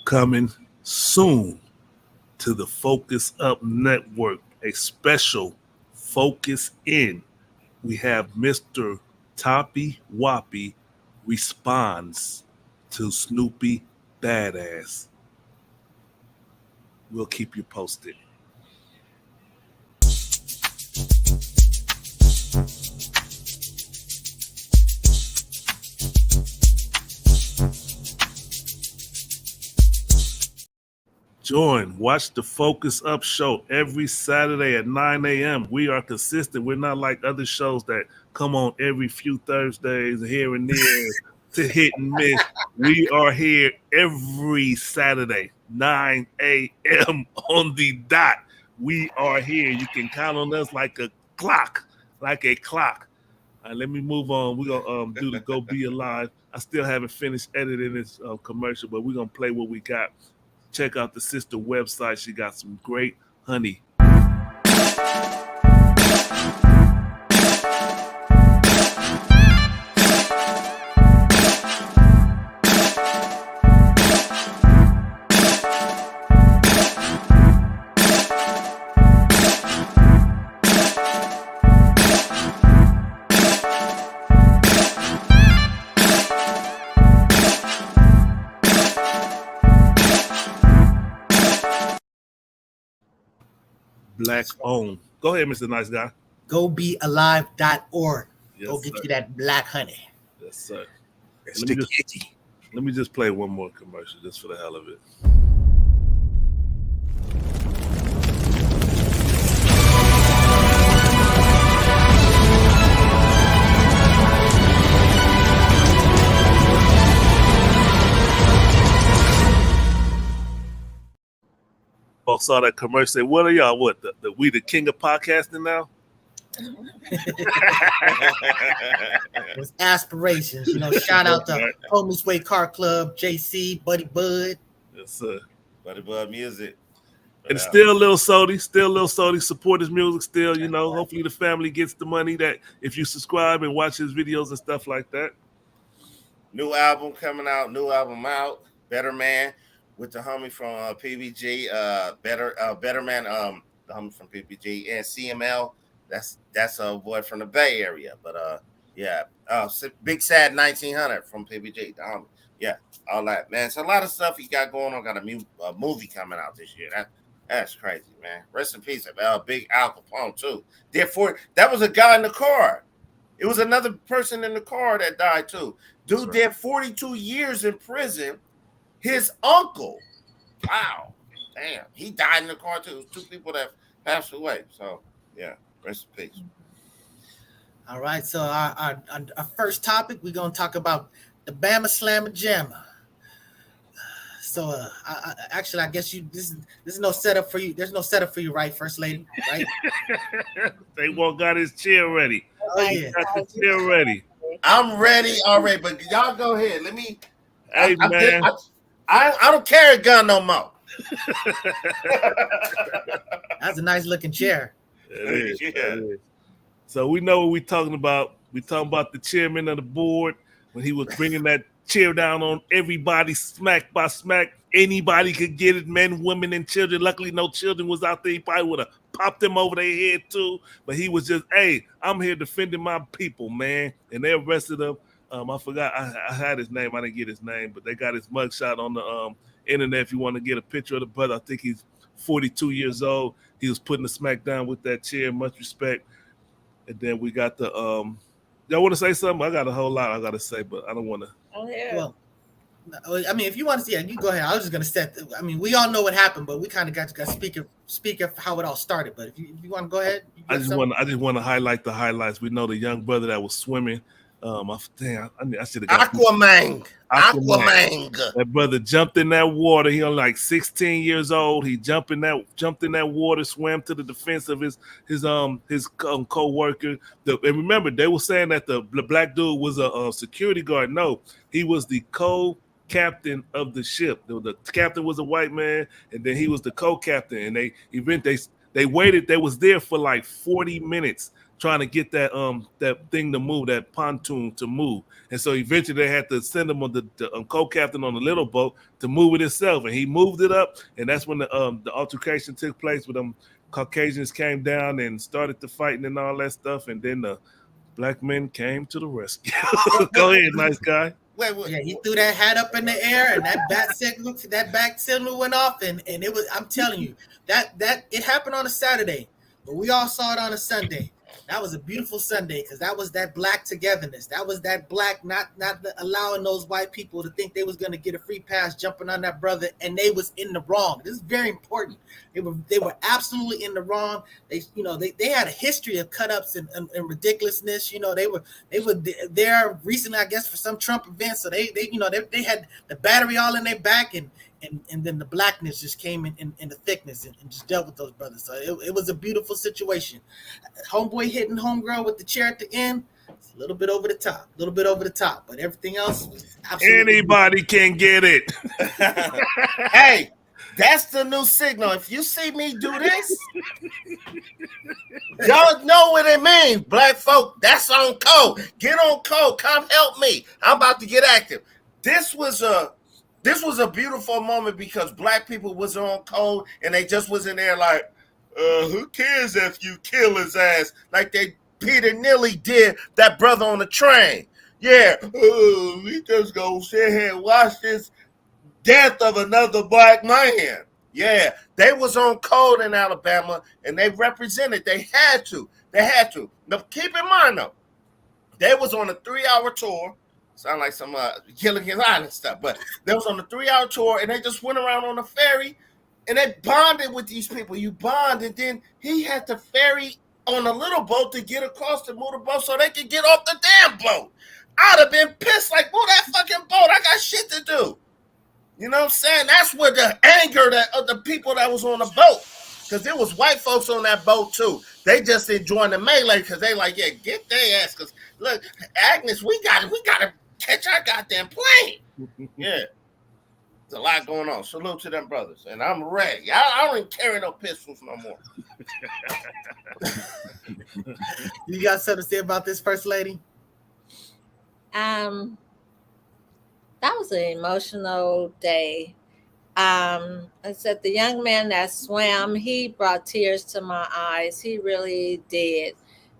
Coming soon to the Focus Up Network, a special Focus In. We have Mr. Toppy Woppy responds to Snoopy Badass. We'll keep you posted. Watch the Focus Up show every Saturday at 9 a.m. We are consistent. We're not like other shows that come on every few Thursdays here and there to hit and miss. We are here every Saturday, 9 a.m. on the dot. We are here. You can count on us like a clock. Let me move on. We're going to do the Go Be Alive. I still haven't finished editing this commercial, but we're going to play what we got. Check out the sister website. She got some great honey. Black owned. Go ahead, Mr. Nice Guy. GoBeAlive.org. Yes, Go get sir. you that black honey. Yes, sir. It's Let me just play one more commercial just for the hell of it. Folks saw that commercial. Say, "What are y'all? What we the king of podcasting now?" With aspirations, shout out to Homies Way Car Club, JC, Buddy Bud. Yes, sir. Buddy Bud Music. And still a little Sody, support his music still, hopefully the family gets the money that if you subscribe and watch his videos and stuff like that. New album coming out, Better Man with the homie from PBG, Better Man, the homie from PBG and CML. That's a boy from the Bay Area, but Big Sad 1900 from PBG, the homie. Yeah, all that, man. It's a lot of stuff he got going on. Got a movie coming out this year. That's crazy, man. Rest in peace, Big Al Capone too. Therefore, that was a guy in the car. It was another person in the car that died too. Dude did 42 years in prison. His uncle, wow, damn, he died in the car too. 2 people that passed away. So yeah, rest in peace. All right, so our first topic, we're gonna talk about the Bama Slamma Jamma. So I guess this is no setup for you. There's no setup for you, right, First Lady? Right? They got his chair ready. Oh yeah, Got the chair ready. I'm ready already, but y'all go ahead. Let me. Hey, man. I don't carry a gun no more. That's a nice looking chair. It is. So we know what we're talking about. We're talking about the chairman of the board when he was bringing that chair down on everybody, smack by smack. Anybody could get it, men, women, and children. Luckily, no children was out there. He probably would have popped them over their head too. But he was just, hey, I'm here defending my people, man. And they arrested him. I forgot. I had his name. I didn't get his name, but they got his mugshot on the internet. If you want to get a picture of the brother, I think he's 42 years old. He was putting the smack down with that chair. Much respect. And then we got the y'all want to say something? I got a whole lot I got to say, but I don't want to. Oh yeah. Well, I mean, if you want to see it, you go ahead. I was just gonna set. I mean, we all know what happened, but we kind of got to speak of how it all started. But if you want to go ahead, I just want to highlight the highlights. We know the young brother that was swimming. I should have got Aquaman. That brother jumped in that water. He only like 16 years old. He jumped in that water, swam to the defense of his co-worker. And remember, they were saying that the black dude was a security guard. No, he was the captain of the ship. The captain was a white man, and then he was the co-captain. And they waited. They was there for like 40 minutes trying to get that thing to move, that pontoon to move. And so eventually they had to send him on the co-captain on the little boat to move it itself. And he moved it up, and that's when the altercation took place with them Caucasians came down and started the fighting and all that stuff. And then the black men came to the rescue. Go ahead, nice guy. Wait, Yeah, he threw that hat up in the air, and that back signal went off, and it was. I'm telling you that it happened on a Saturday, but we all saw it on a Sunday. That was a beautiful Sunday because that was that black togetherness. That was that black not allowing those white people to think they was going to get a free pass jumping on that brother, and they was in the wrong. This is very important. They were absolutely in the wrong. They had a history of cut ups and ridiculousness. They were there recently, I guess, for some Trump event. So they had the battery all in their back, and then the blackness just came in the thickness and just dealt with those brothers. So it was a beautiful situation. Homeboy hitting homegirl with the chair at the end, it's a little bit over the top, but everything else was absolutely anybody can get it. Hey, that's the new signal. If you see me do this, y'all know what it means. Black folk, that's on code. Get on code. Come help me. I'm about to get active. This was a beautiful moment because black people was on code and they just wasn't there like, who cares if you kill his ass? Like they Peter Neely did that brother on the train. Yeah, we just gonna sit here and watch this death of another black man. Yeah, they was on code in Alabama and they represented. They had to. Now keep in mind though, they was on a 3-hour tour. Sound like some Gilligan's Island stuff, but they was on a 3-hour tour and they just went around on a ferry and they bonded with these people. You bond, and then he had to ferry on a little boat to get across to move the boat so they could get off the damn boat. I'd have been pissed like, move that fucking boat. I got shit to do. You know what I'm saying? That's where the anger of the people that was on the boat, because there was white folks on that boat too. They just enjoying the melee because they like, yeah, get their ass. Because look, Agnes, we gotta catch our goddamn plane. Yeah. There's a lot going on. Salute to them brothers. And I'm ready. I don't even carry no pistols no more. You got something to say about this, First Lady? That was an emotional day. I said the young man that swam, he brought tears to my eyes. He really did.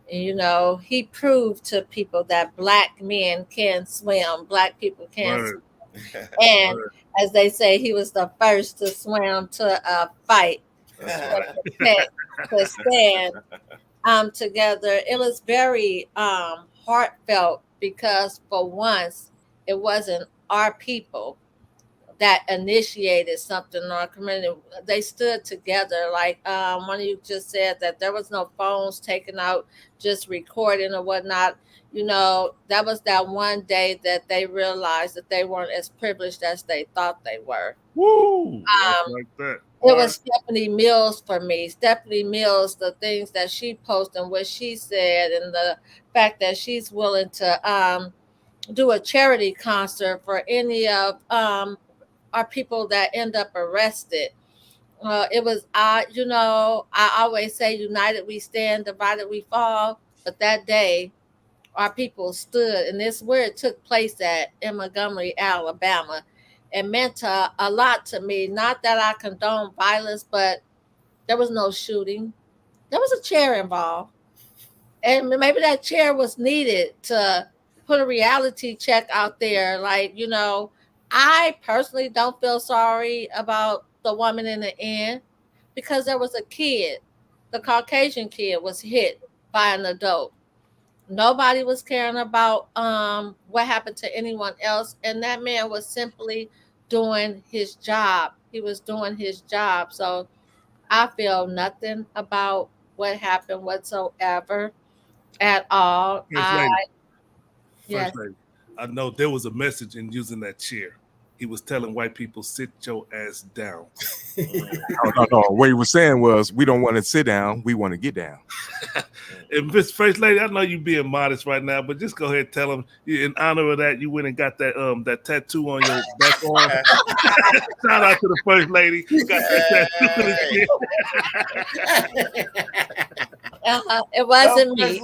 And, he proved to people that black men can swim. Black people can swim. And as they say, he was the first to swim to a fight. To stand together. It was very heartfelt because for once it wasn't our people that initiated something in our community. They stood together. Like one of you just said that there was no phones taken out, just recording or whatnot. That was that one day that they realized that they weren't as privileged as they thought they were. Woo! Like that. It was Stephanie Mills for me. Stephanie Mills, the things that she posted and what she said, and the fact that she's willing to do a charity concert for any of our people that end up arrested. It was, I always say, united we stand, divided we fall. But that day, our people stood, and this is where it took place at in Montgomery, Alabama. It meant a lot to me. Not that I condone violence, but there was no shooting. There was a chair involved. And maybe that chair was needed to put a reality check out there. Like, I personally don't feel sorry about the woman in the end because there was a kid. The Caucasian kid was hit by an adult. Nobody was caring about what happened to anyone else. And that man was simply doing his job. He was doing his job. So I feel nothing about what happened whatsoever at all. First lady, I know there was a message in using that chair. He was telling white people, sit your ass down. No. What he was saying was, we don't want to sit down, we want to get down. And Miss First Lady, I know you being modest right now, but just go ahead and tell them in honor of that, you went and got that tattoo on your back arm. Shout out to the First Lady. Got that tattoo. It wasn't me.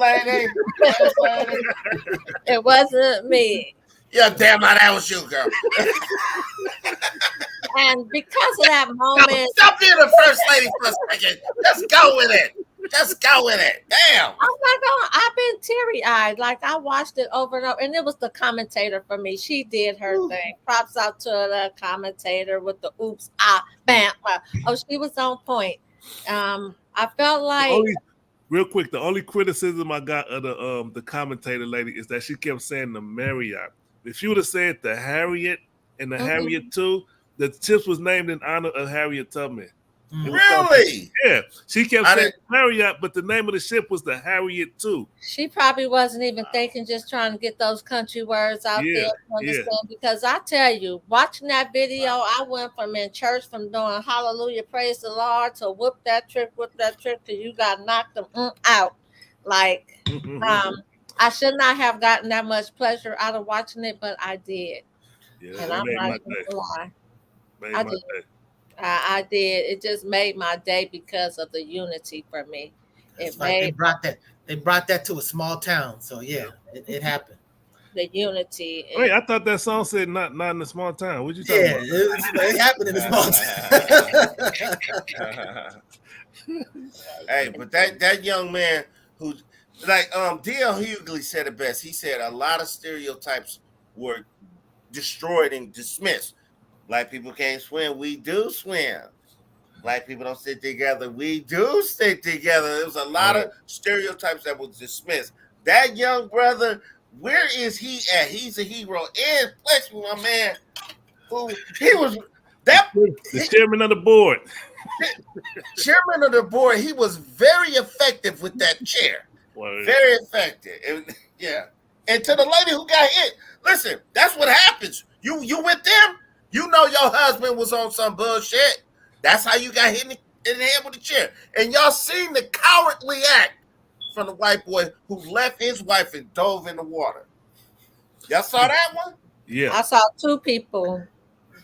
It wasn't me. Yeah, damn right, that was you, girl. And because of that moment, Stop being the First Lady for a second. Just go with it. Just go with it. Damn. I'm not going. I've been teary-eyed. Like I watched it over and over, and it was the commentator for me. She did her thing. Props out to the commentator with the oops, bam. Oh, she was on point. I felt like real quick, the only criticism I got of the commentator lady is that she kept saying the Marriott. If you would have said the Harriet and the Harriet too, the chips was named in honor of Harriet Tubman. Really? Yeah. She kept saying Marriott, but the name of the ship was the Harriet too. she probably wasn't even thinking, just trying to get those country words out there to understand. Because I tell you, watching that video, I went from in church from doing hallelujah, praise the Lord, to whoop that trick, till you got knocked them out. Like, I should not have gotten that much pleasure out of watching it, but I did. Yeah, and I'm not going to lie. I did. I did. It just made my day because of the unity for me. They brought that to a small town. So yeah, it happened. The unity. Wait, I thought that song said not in a small town. What you talking about? It happened in a small town. Hey, but that young man who, like D.L. Hughley said it best. He said a lot of stereotypes were destroyed and dismissed. Black people can't swim. We do swim. Black people don't stick together. We do stick together. There was a lot of stereotypes that was dismissed. That young brother, where is he at? He's a hero. And Flex, my man, who he was the chairman of the board. Chairman of the board. He was very effective with that chair. Very effective. And to the lady who got hit, listen, that's what happens. You with them. You know your husband was on some bullshit. That's how you got hit in the head with a chair. And y'all seen the cowardly act from the white boy who left his wife and dove in the water. Y'all saw that one? Yeah. I saw two people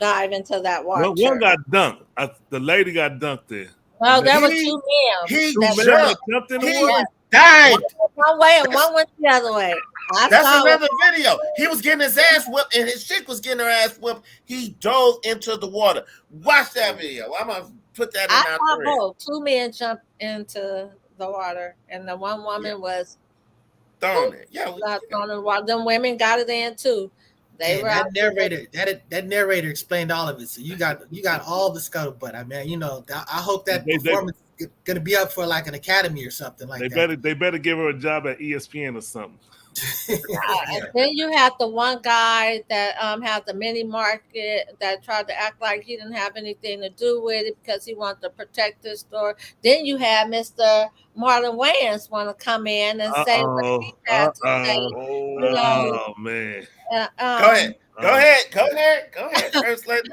dive into that water. Well, one got dunked. The lady got dunked there. Well, there were two men. He jumped in the water. Died. One way and one went the other way. That's another video. He was getting his ass whipped and his chick was getting her ass whipped. He dove into the water. Watch that video. I'm going to put that in our thread. Both. Two men jumped into the water and the one woman was throwing it. Throwing it while them women got it in too. That narrator explained all of it. So you got all the scuttlebutt. I mean, I hope that performance is gonna be up for like an Academy or something like that. They better give her a job at ESPN or something. And then you had the one guy that had the mini market that tried to act like he didn't have anything to do with it because he wanted to protect his store. Then you had Mr. Marlon Wayans want to come in and say what he had to say. Oh man. Go ahead. First lady.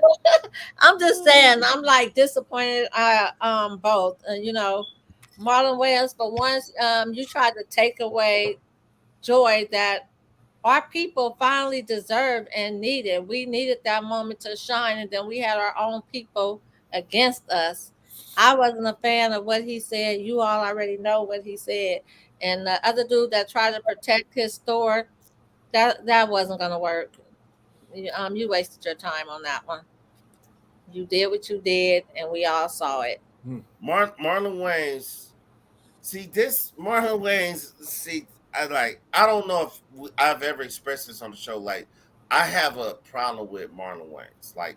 I'm just saying, I'm like disappointed. Both. Marlon Wayans, but once you tried to take away joy that our people finally deserved and needed. We needed that moment to shine, and then we had our own people against us. I wasn't a fan of what he said. You all already know what he said. And the other dude that tried to protect his store, that wasn't going to work. You wasted your time on that one. You did what you did, and we all saw it. Marlon Wayans. I don't know if I've ever expressed this on the show. Like, I have a problem with Marlon Wayans. Like,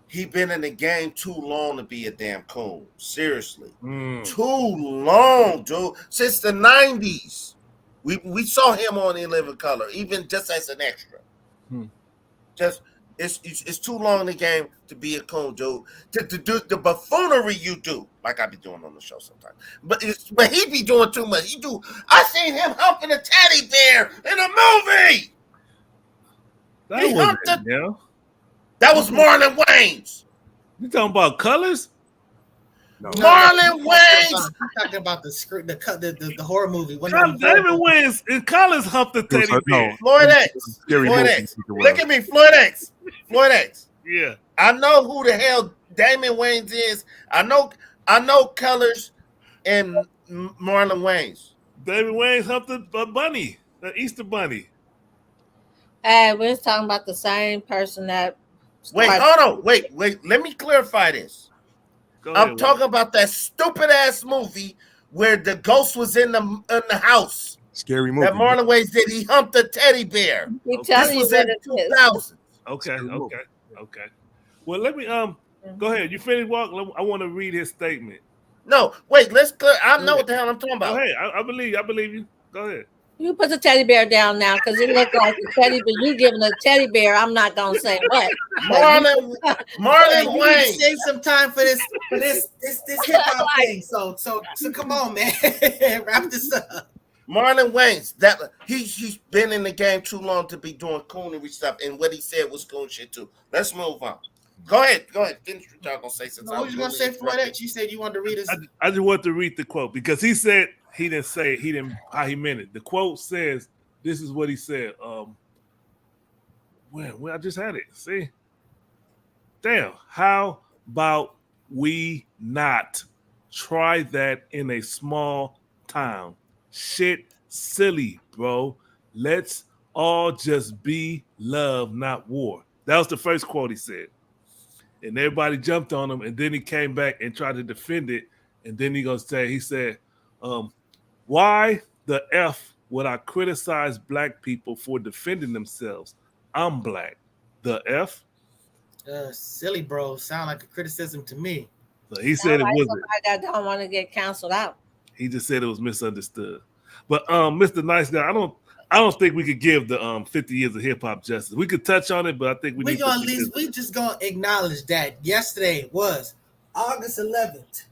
he been in the game too long to be a damn coon. Seriously. Too long, dude. Since the 90s. We saw him on In Living Color, even just as an extra. Just it's too long in the game to be a coon, dude. To do the buffoonery you do, like I be doing on the show sometimes. But he be doing too much. I seen him humping a teddy bear in a movie. That was Marlon Wayans. You talking about colors? No. Marlon Wayans. I'm talking about the script, the horror movie. David Wayans and Colors humped the teddy bear. Floyd X. Scary Floyd movie. X. Look at me, Floyd X. Floyd X. Yeah. I know who the hell Damon Wayans is. I know Colors and Marlon Wayans. David Wayans humped the bunny, the Easter bunny. Hey, we're talking about the same person that. Wait, hold on. Wait. Let me clarify this. I'm talking about that stupid ass movie where the ghost was in the house. Scary movie. That Marlon Wayans did. He humped a teddy bear. This was in 2000. Okay. Well, let me go ahead. You finished, Walk? I want to read his statement. No, wait. I know what the hell I'm talking about. Go ahead. I believe you. Go ahead. You put the teddy bear down now because it looked like a teddy bear. You giving a teddy bear. I'm not gonna say what. Marlon Wayans. Save some time for this hip hop thing. So come on, man. Wrap this up. Marlon Wayans, that he's been in the game too long to be doing coonery stuff, and what he said was coon shit too. Let's move on. Go ahead. Finish what y'all gonna say. Since what you gonna say for that? You said you wanted to read this. I just want to read the quote because he said he didn't how he meant it. The quote says, "This is what he said." Well, I just had it. See, damn. How about we not try that in a small town? Shit, silly, bro. Let's all just be love, not war. That was the first quote he said. And everybody jumped on him, and then he came back and tried to defend it. And then he said, why the F would I criticize black people for defending themselves? I'm black. The F? Silly, bro. Sound like a criticism to me. So he said it wasn't. Somebody that don't want to get canceled out. He just said it was misunderstood. But Mr. Nice Guy, I don't think we could give the 50 years of hip hop justice. We could touch on it, but I think we just gonna acknowledge that yesterday was August 11th.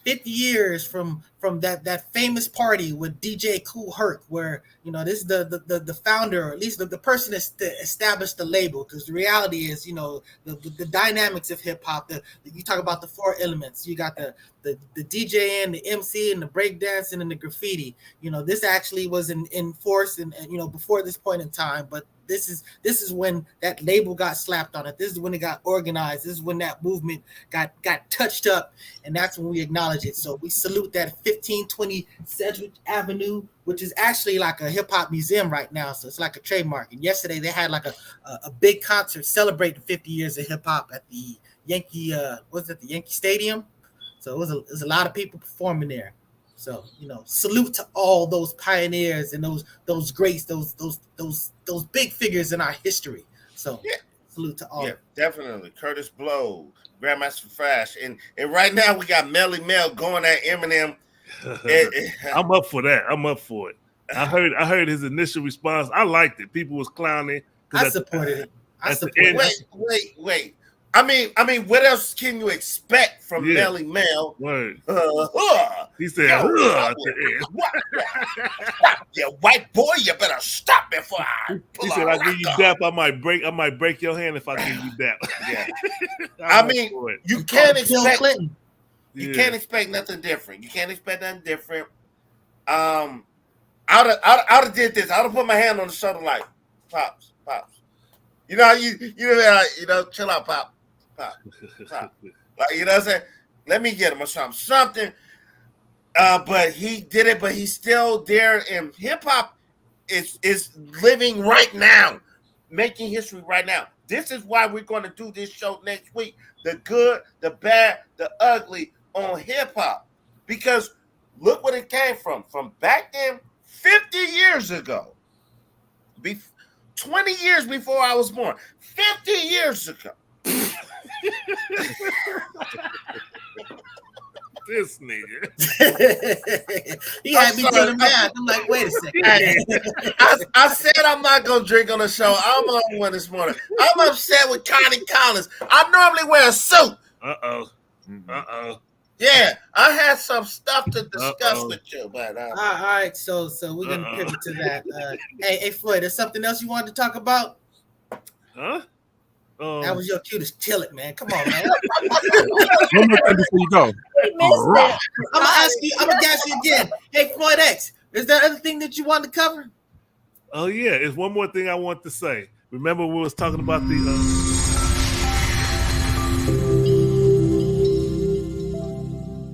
50 years from that famous party with DJ Kool Herc, where this is the founder, or at least the person that established the label. Because the reality is, the dynamics of hip hop. You talk about the four elements. You got the DJ and the MC and the breakdancing and the graffiti. This actually was in force and before this point in time, but this is when that label got slapped on it. This is when it got organized. This is when that movement got touched up, and that's when we acknowledge it. So we salute that 1520 Sedgwick Avenue, which is actually like a hip hop museum right now. So it's like a trademark. And yesterday they had like a big concert celebrating 50 years of hip hop at the Yankee the Yankee Stadium. So it was a lot of people performing there. So salute to all those pioneers and those greats, those big figures in our history. So salute to all. Yeah, definitely. Curtis Blow, Grandmaster Flash, and right now we got Melly Mel going at Eminem. I'm up for that. I'm up for it. I heard his initial response. I liked it. People was clowning. I supported it. Wait. I mean, what else can you expect from Melly Mel? Word. He said, "You white boy, you better stop before I pull." He said, "I give you dap. I might break your hand if I give you dap." Yeah. I mean, you can't expect Clinton. You can't expect nothing different. I'd have did this. I'd have put my hand on the shoulder like, pops. You chill out, pop. Like, what I'm saying? Let me get him or something. But he did it, but he's still there. And hip hop is living right now, making history right now. This is why we're going to do this show next week. The good, the bad, the ugly on hip hop. Because look what it came from. From back then, 50 years ago. 20 years before I was born. 50 years ago. This nigga. He had me doing math. I'm like, wait a second. I said I'm not going to drink on the show. I'm on one this morning. I'm upset with Connie Collins. I normally wear a suit. Uh-oh. Yeah, I had some stuff to discuss with you, but all right. So we're gonna pivot to that. Hey, Floyd, there's something else you wanted to talk about? Huh? That was your cue to kill it, man. Come on, man. One more thing before you go. He missed it. I'm gonna ask you again. Hey, Floyd X, is there anything that you wanted to cover? Oh yeah, it's one more thing I want to say. Remember we was talking about the